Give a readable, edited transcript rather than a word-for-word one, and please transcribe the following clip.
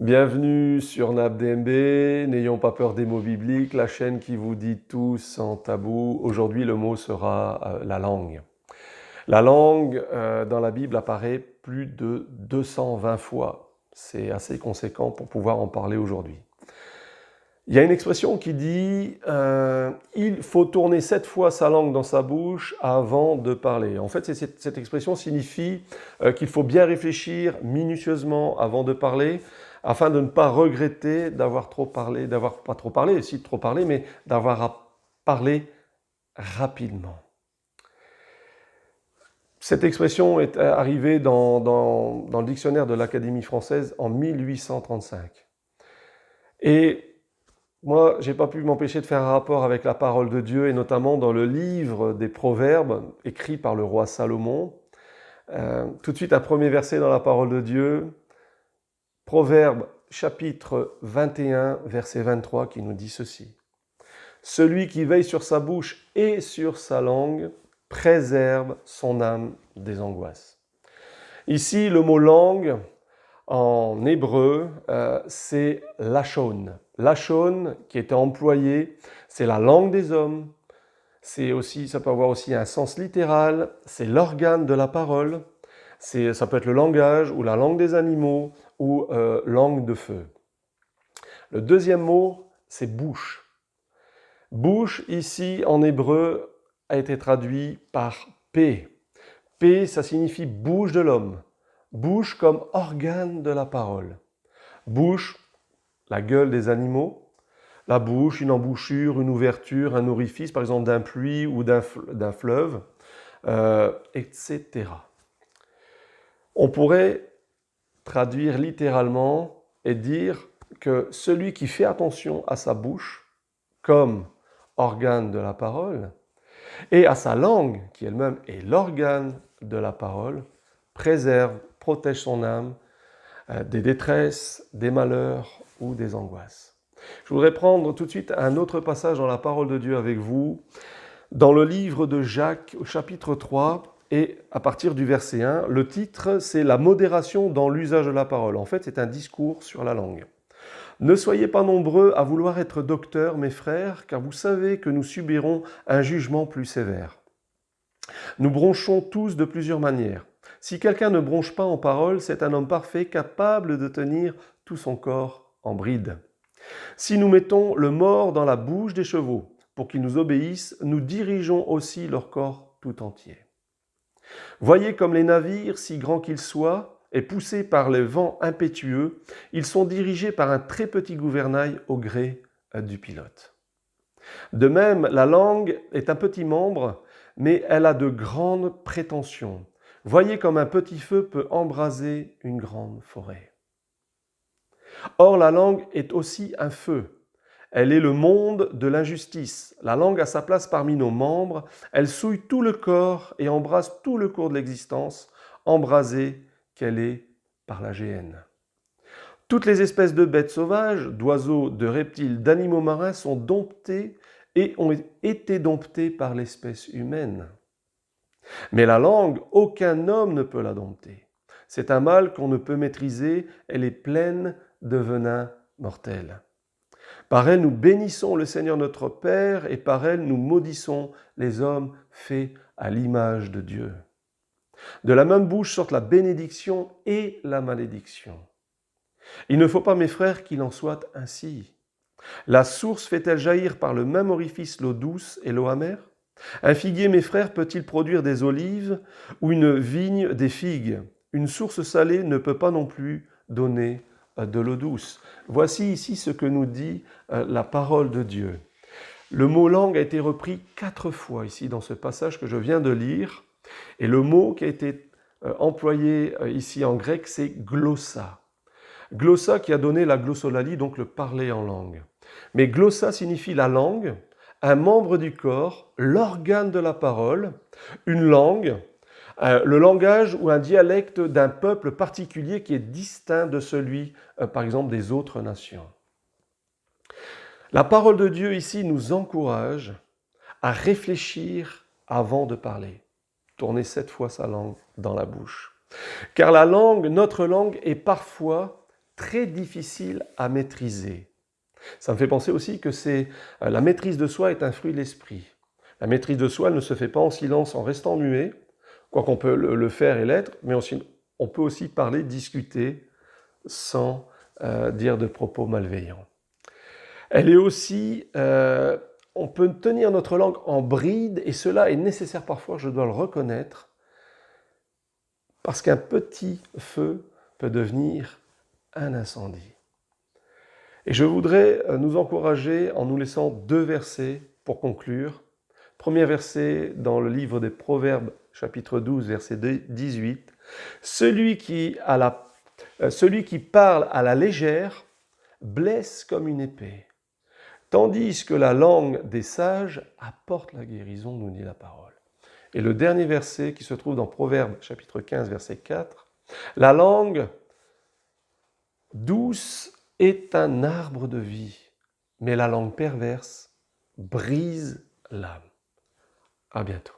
Bienvenue sur NAPDMB, n'ayons pas peur des mots bibliques, la chaîne qui vous dit tout sans tabou. Aujourd'hui, le mot sera la langue. La langue, dans la Bible, apparaît plus de 220 fois. C'est assez conséquent pour pouvoir en parler aujourd'hui. Il y a une expression qui dit il faut tourner 7 fois sa langue dans sa bouche avant de parler. En fait, cette expression signifie qu'il faut bien réfléchir minutieusement avant de parler, afin de ne pas regretter d'avoir trop parlé, d'avoir pas trop parlé, si trop parlé, mais d'avoir parlé rapidement. Cette expression est arrivée dans le dictionnaire de l'Académie française en 1835. Et moi, je n'ai pas pu m'empêcher de faire un rapport avec la parole de Dieu, et notamment dans le livre des Proverbes, écrit par le roi Salomon. Tout de suite, un premier verset dans la parole de Dieu, Proverbes chapitre 21, verset 23, qui nous dit ceci. « Celui qui veille sur sa bouche et sur sa langue préserve son âme des angoisses. » Ici, le mot « langue » en hébreu, c'est « lachon ». Lachon, qui était employé, c'est la langue des hommes. Ça peut avoir aussi un sens littéral, c'est l'organe de la parole. Ça peut être le langage ou la langue des animaux ou langue de feu. Le deuxième mot, c'est bouche. Bouche, ici, en hébreu, a été traduit par P. P, ça signifie bouche de l'homme. Bouche comme organe de la parole. Bouche, la gueule des animaux. La bouche, une embouchure, une ouverture, un orifice, par exemple d'un puits ou d'un fleuve, etc. On pourrait traduire littéralement et dire que celui qui fait attention à sa bouche comme organe de la parole et à sa langue, qui elle-même est l'organe de la parole, préserve, protège son âme des détresses, des malheurs ou des angoisses. Je voudrais prendre tout de suite un autre passage dans la parole de Dieu avec vous, dans le livre de Jacques, au chapitre 3, et à partir du verset 1, le titre, c'est « La modération dans l'usage de la parole ». En fait, c'est un discours sur la langue. « Ne soyez pas nombreux à vouloir être docteurs, mes frères, car vous savez que nous subirons un jugement plus sévère. Nous bronchons tous de plusieurs manières. Si quelqu'un ne bronche pas en parole, c'est un homme parfait, capable de tenir tout son corps en bride. Si nous mettons le mors dans la bouche des chevaux pour qu'ils nous obéissent, nous dirigeons aussi leur corps tout entier. Voyez comme les navires, si grands qu'ils soient, et poussés par les vents impétueux, ils sont dirigés par un très petit gouvernail au gré du pilote. De même, la langue est un petit membre, mais elle a de grandes prétentions. Voyez comme un petit feu peut embraser une grande forêt. Or, la langue est aussi un feu. Elle est le monde de l'injustice. La langue a sa place parmi nos membres. Elle souille tout le corps et embrase tout le cours de l'existence, embrasée qu'elle est par la géhenne. Toutes les espèces de bêtes sauvages, d'oiseaux, de reptiles, d'animaux marins sont domptées et ont été domptées par l'espèce humaine. Mais la langue, aucun homme ne peut la dompter. C'est un mal qu'on ne peut maîtriser, elle est pleine de venin mortel. Par elle, nous bénissons le Seigneur notre Père et par elle, nous maudissons les hommes faits à l'image de Dieu. De la même bouche sortent la bénédiction et la malédiction. Il ne faut pas, mes frères, qu'il en soit ainsi. La source fait-elle jaillir par le même orifice l'eau douce et l'eau amère ? Un figuier, mes frères, peut-il produire des olives ou une vigne des figues ? Une source salée ne peut pas non plus donner de l'eau douce. Voici ici ce que nous dit la parole de Dieu. Le mot langue a été repris 4 fois ici dans ce passage que je viens de lire. Et le mot qui a été employé ici en grec, c'est glossa. Glossa qui a donné la glossolalie, donc le parler en langue. Mais glossa signifie la langue, un membre du corps, l'organe de la parole, une langue, le langage ou un dialecte d'un peuple particulier qui est distinct de celui, par exemple, des autres nations. La parole de Dieu ici nous encourage à réfléchir avant de parler. Tourner 7 fois sa langue dans la bouche. Car la langue, notre langue, est parfois très difficile à maîtriser. Ça me fait penser aussi que la maîtrise de soi est un fruit de l'esprit. La maîtrise de soi, elle ne se fait pas en silence, en restant muet, quoiqu'on peut le faire et l'être, mais on peut aussi parler, discuter, sans dire de propos malveillants. Elle est aussi, on peut tenir notre langue en bride, et cela est nécessaire parfois, je dois le reconnaître, parce qu'un petit feu peut devenir un incendie. Et je voudrais nous encourager en nous laissant 2 versets pour conclure. Premier verset dans le livre des Proverbes, chapitre 12, verset 18. Celui qui parle à la légère blesse comme une épée, tandis que la langue des sages apporte la guérison, nous dit la parole. Et le dernier verset qui se trouve dans Proverbes, chapitre 15, verset 4. La langue douce est un arbre de vie, mais la langue perverse brise l'âme. À bientôt.